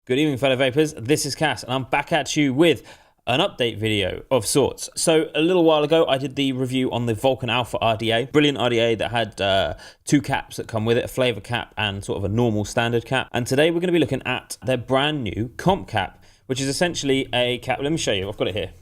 Good evening, fellow vapors. This is Cass, and I'm back at you with an update video of sorts. So a little while ago, I did the review on the Vulkan Alpha RDA. Brilliant RDA that had two caps that come with it, a flavour cap and sort of a normal standard cap. And today we're going to be looking at their brand new comp cap, which is essentially a cap. Let me show you. I've got it here.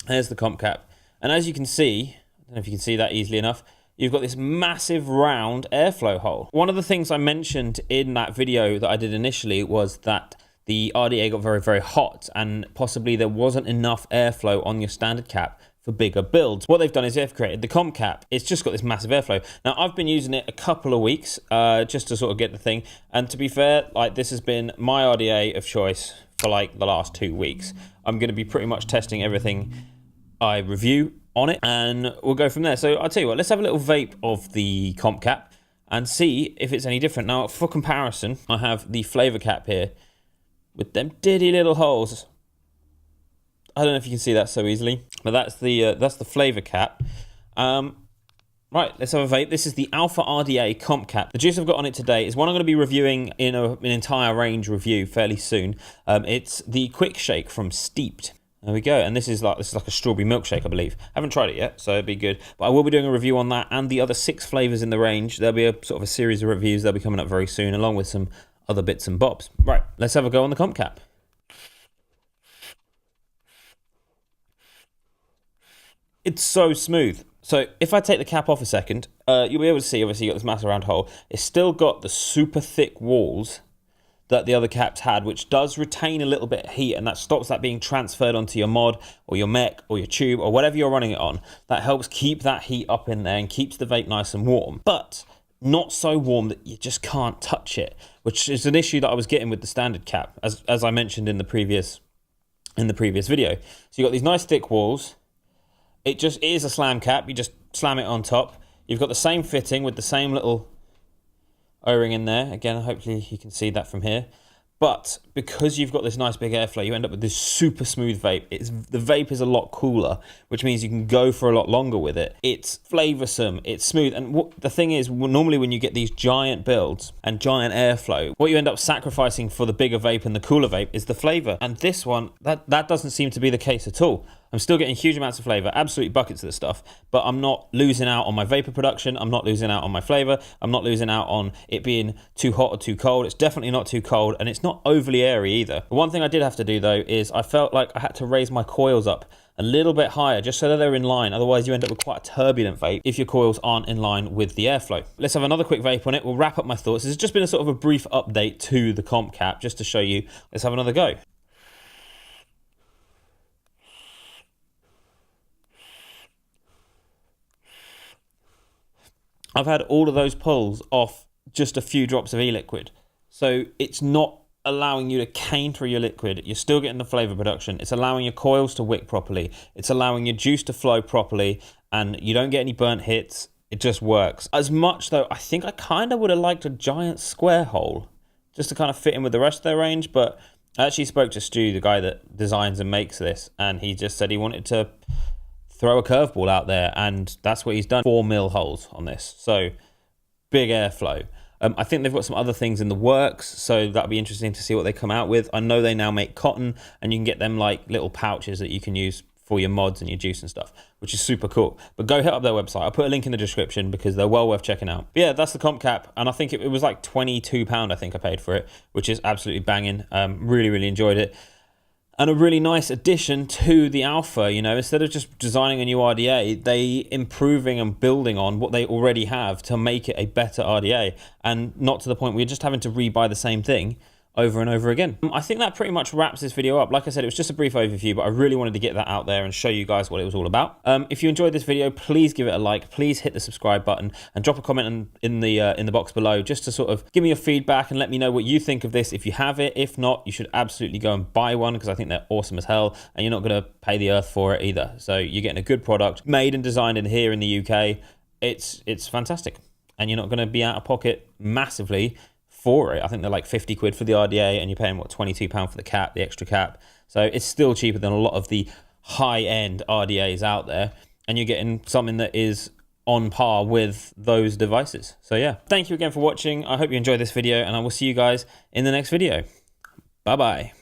There's the comp cap. And as you can see, I don't know if you can see that easily enough, you've got this massive round airflow hole. One of the things I mentioned in that video that I did initially was that the RDA got very, very hot and possibly there wasn't enough airflow on your standard cap for bigger builds. What they've done is they've created the comp cap. It's just got this massive airflow. Now, I've been using it a couple of weeks just to sort of get the thing. And to be fair, like this has been my RDA of choice for like the last 2 weeks. I'm going to be pretty much testing everything I review on it and we'll go from there. So I'll tell you what, let's have a little vape of the comp cap and see if it's any different. Now, for comparison, I have the flavour cap here with them diddy little holes. I don't know if you can see that so easily, but that's the flavour cap. Right, let's have a vape. This is the Alpha RDA comp cap. The juice I've got on it today is one I'm going to be reviewing in an entire range review fairly soon. It's the Quick Shake from Steeped. There we go, and this is like a strawberry milkshake, I believe. I haven't tried it yet, so it'd be good. But I will be doing a review on that and the other 6 flavours in the range. There'll be a sort of a series of reviews. They'll be coming up very soon, along with some other bits and bobs. Right, let's have a go on the comp cap. It's so smooth. So if I take the cap off a second, you'll be able to see, obviously, you got this massive round hole. It's still got the super thick walls that the other caps had, which does retain a little bit of heat, and that stops that being transferred onto your mod or your mech or your tube or whatever you're running it on. That helps keep that heat up in there and keeps the vape nice and warm, but not so warm that you just can't touch it, which is an issue that I was getting with the standard cap, as I mentioned in the previous video. So you got these nice thick walls. It is a slam cap. You just slam it on top. You've got the same fitting with the same little O-ring in there. Again, hopefully you can see that from here. But because you've got this nice big airflow, you end up with this super smooth vape. The vape is a lot cooler, which means you can go for a lot longer with it. It's flavoursome, it's smooth. And the thing is, normally when you get these giant builds and giant airflow, what you end up sacrificing for the bigger vape and the cooler vape is the flavour. And this one, that doesn't seem to be the case at all. I'm still getting huge amounts of flavour, absolutely buckets of the stuff, but I'm not losing out on my vapour production. I'm not losing out on my flavour. I'm not losing out on it being too hot or too cold. It's definitely not too cold, and it's not overly airy either. The one thing I did have to do, though, is I felt like I had to raise my coils up a little bit higher just so that they're in line. Otherwise, you end up with quite a turbulent vape if your coils aren't in line with the airflow. Let's have another quick vape on it. We'll wrap up my thoughts. This has just been a sort of a brief update to the comp cap, just to show you. Let's have another go. I've had all of those pulls off just a few drops of e-liquid. So it's not allowing you to cane through your liquid. You're still getting the flavour production. It's allowing your coils to wick properly. It's allowing your juice to flow properly, and you don't get any burnt hits. It just works. As much, though, I think I kind of would have liked a giant square hole just to kind of fit in with the rest of their range. But I actually spoke to Stu, the guy that designs and makes this, and he just said he wanted to throw a curveball out there, and that's what he's done. 4 mil holes on this, so big airflow. I think they've got some other things in the works, so that'll be interesting to see what they come out with. I know they now make cotton, and you can get them like little pouches that you can use for your mods and your juice and stuff, which is super cool. But go hit up their website. I'll put a link in the description because they're well worth checking out. But yeah, that's the comp cap, and I think it was like £22 I think I paid for it, which is absolutely banging. Really, really enjoyed it. And a really nice addition to the Alpha, you know, instead of just designing a new RDA, they improving and building on what they already have to make it a better RDA, and not to the point where you're just having to rebuy the same thing over and over again. I think that pretty much wraps this video up. Like I said, it was just a brief overview, but I really wanted to get that out there and show you guys what it was all about. If you enjoyed this video, please give it a like, please hit the subscribe button, and drop a comment in the box below just to sort of give me your feedback and let me know what you think of this if you have it. If not, you should absolutely go and buy one because I think they're awesome as hell, and you're not going to pay the earth for it either. So you're getting a good product made and designed in here in the UK. It's fantastic, and you're not going to be out of pocket massively for it. I think they're like 50 quid for the RDA, and you're paying what, £22 for the cap, the extra cap. So it's still cheaper than a lot of the high-end RDAs out there, and you're getting something that is on par with those devices. So yeah, thank you again for watching. I hope you enjoyed this video, and I will see you guys in the next video. Bye-bye.